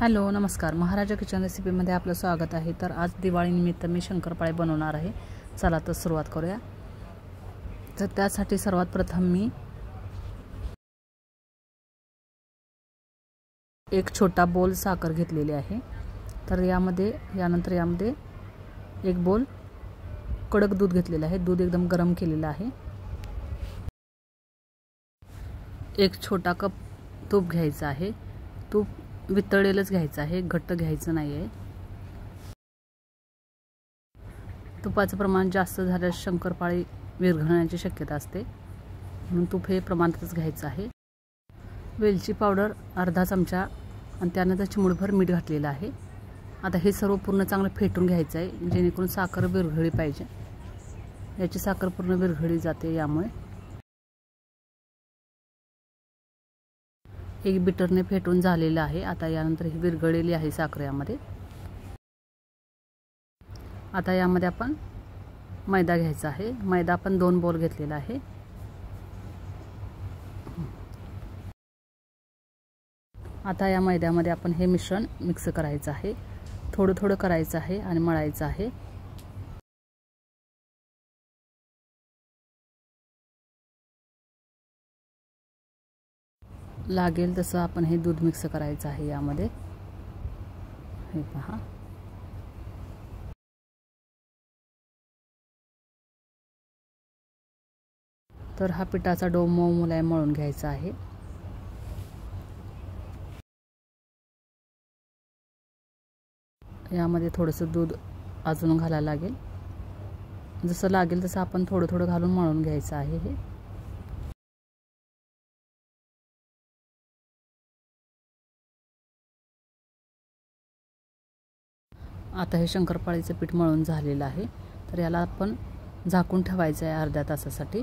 Hello नमस्कार, महाराजा kitchen रेसिपीमध्ये आपलं स्वागत आहे। तर आज दिवाळीनिमित्त मी शंकरपाळे बनवणार आहे। चला तर सुरुवात करूया। तर त्यासाठी सर्वात प्रथम मी एक छोटा बोल साखर घेतलेली आहे। तर यानंतर यामध्ये एक बोल कडक दूध घेतलेले आहे। दूध एकदम गरम केलेले आहे। एक छोटा कप तूप घ्यायचा आहे। तूप वितळलेलंच घ्यायचं आहे, घट्ट घ्यायचं नाही आहे। तुपाचं प्रमाण जास्त झाल्यास शंकरपाळी विरघळण्याची शक्यता असते, म्हणून तूप हे प्रमाणातच घ्यायचं आहे। वेलची पावडर अर्धा चमचा आणि त्यानंतर चिमूटभर मीठ घातलेलं आहे। आता हे सर्व पूर्ण चांगलं फेटून घ्यायचं आहे, जेणेकरून साखर विरघळली पाहिजे। याची साखर पूर्ण विरघळली जाते। यामुळे एक बीटरने फेटून झालेलं आहे। आता यानंतर ही विरघळलेली आहे साखर यामध्ये। आता यामध्ये आपण मैदा घ्यायचा आहे। मैदा आपण 2 बोल घेतलेला आहे। आता या मैद्यामध्ये आपण हे मिश्रण मिक्स करायचं आहे। थोडं थोडं करायचं आहे आणि मळायचं आहे। लागेल तसं आपण हे दूध मिक्स करायचं आहे यामध्ये। हे पहा, तर हा पिठाचा डो मऊ मुलायम मळून घ्यायचा आहे। यामध्ये थोडंसं दूध अजून घालायला लागेल। जसं लागेल तसं आपण थोडं थोडं घालून मळून घ्यायचं आहे हे। आता हे शंकरपाळीचं पीठ मळून झालेलं आहे। तर याला आपण झाकून ठेवायचं आहे अर्ध्या तासासाठी।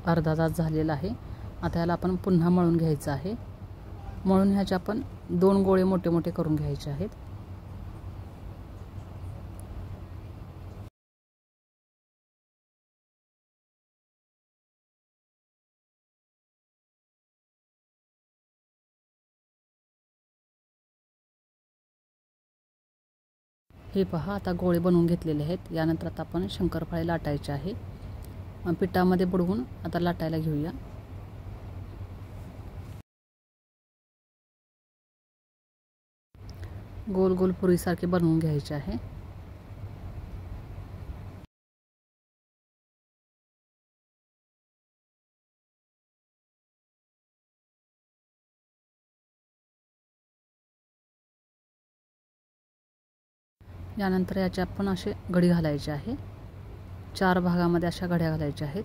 अर्धा तास झालेला आहे। आता याला आपण पुन्हा मळून घ्यायचं आहे। मळून ह्याचे आपण 2 गोळे मोठे मोठे करून घ्यायचे आहेत। हे पहा, आता गोळे बनवून घेतलेले आहेत। यानंतर आता आपण शंकरपाळे लाटायचे आहे। पिठामध्ये बुडवून आता लाटायला घेऊया। गोल गोल पुरीसारखे बनवून घ्यायचे आहे। यानंतर याचे आपण असे घडी घालायचे आहे। 4 भागामध्ये अशा घड्या घालायच्या आहेत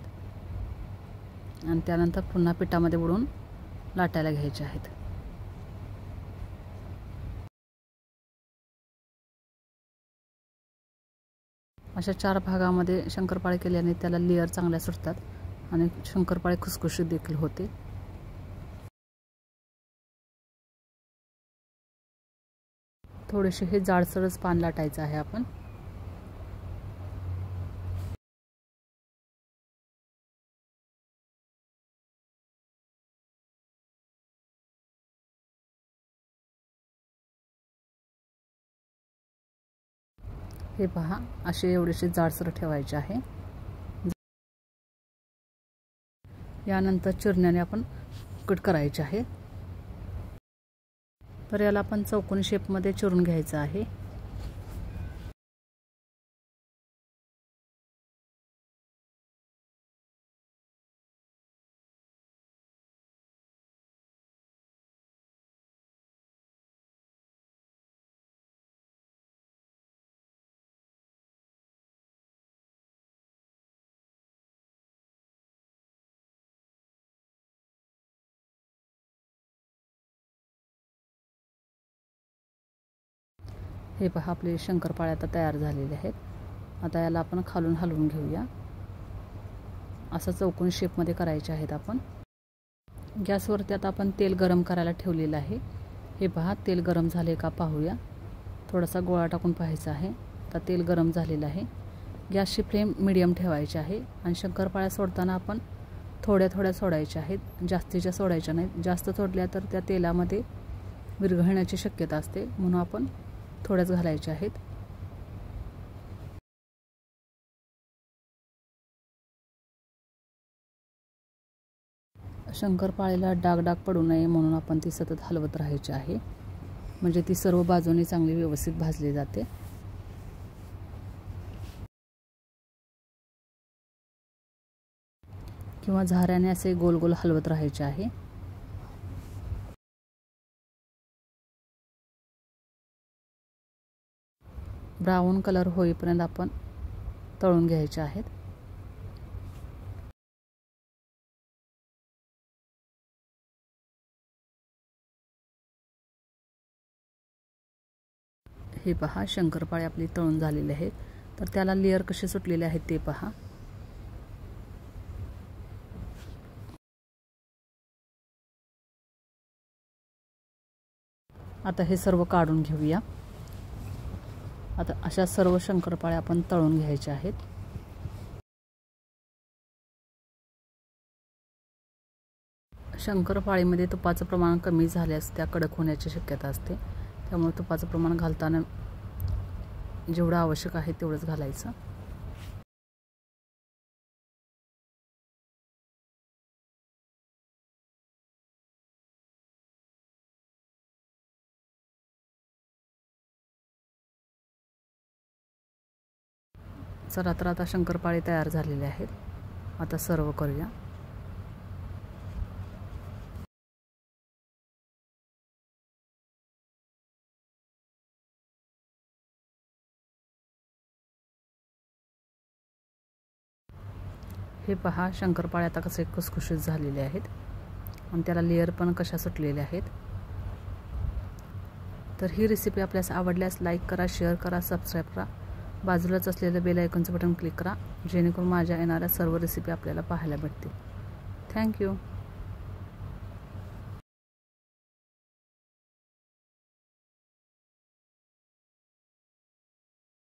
आणि त्यानंतर पुन्हा पिठामध्ये बुडवून लाटायला घ्यायचे आहेत। अशा 4 भागामध्ये शंकरपाळे केल्याने त्याला लेयर चांगल्या सुटतात आणि शंकरपाळे खुसखुशीत देखील होते। थोडेसे हे जाडसरच पान लाटायचं आहे आपण। हे पहा, असे एवढेसे जाडसर ठेवायचे आहे। यानंतर चिरण्याने आपण कट करायचे आहे। तर याला आपण चौकोनी शेपमध्ये चिरून घ्यायचं आहे। हे पहा, आपले शंकरपाळे आता तयार झालेले आहेत। आता याला आपण खालून हलवून घेऊया। असं चौकोनी शेपमध्ये करायचे आहेत आपण। गॅसवरती आता आपण तेल गरम करायला ठेवलेलं आहे। हे पहा तेल गरम झाले का पाहूया. थोडासा गोळा टाकून पाहायचा आहे. आता तेल गरम झालेलं आहे. गॅसची फ्लेम मीडियम ठेवायची आहे आणि शंकरपाळ्या सोडताना आपण थोड्या थोड्या सोडायच्या आहेत, जास्तीच्या सोडायच्या नाहीत. जास्त सोडल्या तर त्या तेलामध्ये विरघळण्याची शक्यता असते, म्हणून आपण थोड्याच घालायच्या आहेत. शंकरपाळीला डाग डाग पडू नये म्हणून आपण ती सतत हलवत राहायची आहे, म्हणजे ती सर्व बाजूनी चांगली व्यवस्थित भाजली जाते. किंवा झाऱ्याने असे गोल गोल हलवत राहायचे आहे. ब्राऊन कलर होईपर्यंत आपण तळून घ्यायचे आहेत. हे पहा शंकरपाळी आपली तळून झालेली आहेत. तर त्याला लेयर कसे सुटलेले आहेत ते पहा. आता हे सर्व काढून घेऊया. आता अशा सर्व शंकरपाळ्या आपण तळून घ्यायच्या आहेत. शंकरपाळीमध्ये तुपाचं प्रमाण कमी झाल्यास त्या कडक होण्याची शक्यता असते, त्यामुळे तुपाचं प्रमाण घालताना जेवढं आवश्यक आहे तेवढंच घालायचं. चला तर आता शंकरपाळी तयार झालेले आहेत. आता सर्व करूया. हे पहा शंकरपाळ्या आता कसे खुसखुशीत झालेले आहेत आणि त्याला लेयर पण कशा सुटलेल्या आहेत. तर ही रेसिपी आपल्यास आवडल्यास लाईक करा, शेअर करा, सबस्क्राईब करा. बाजूलाच असलेलं बेल आयकॉनचं बटन क्लिक करा, जेणेकरून माझ्या येणाऱ्या सर्व रेसिपी आपल्याला पाहायला भेटतील. थँक्यू.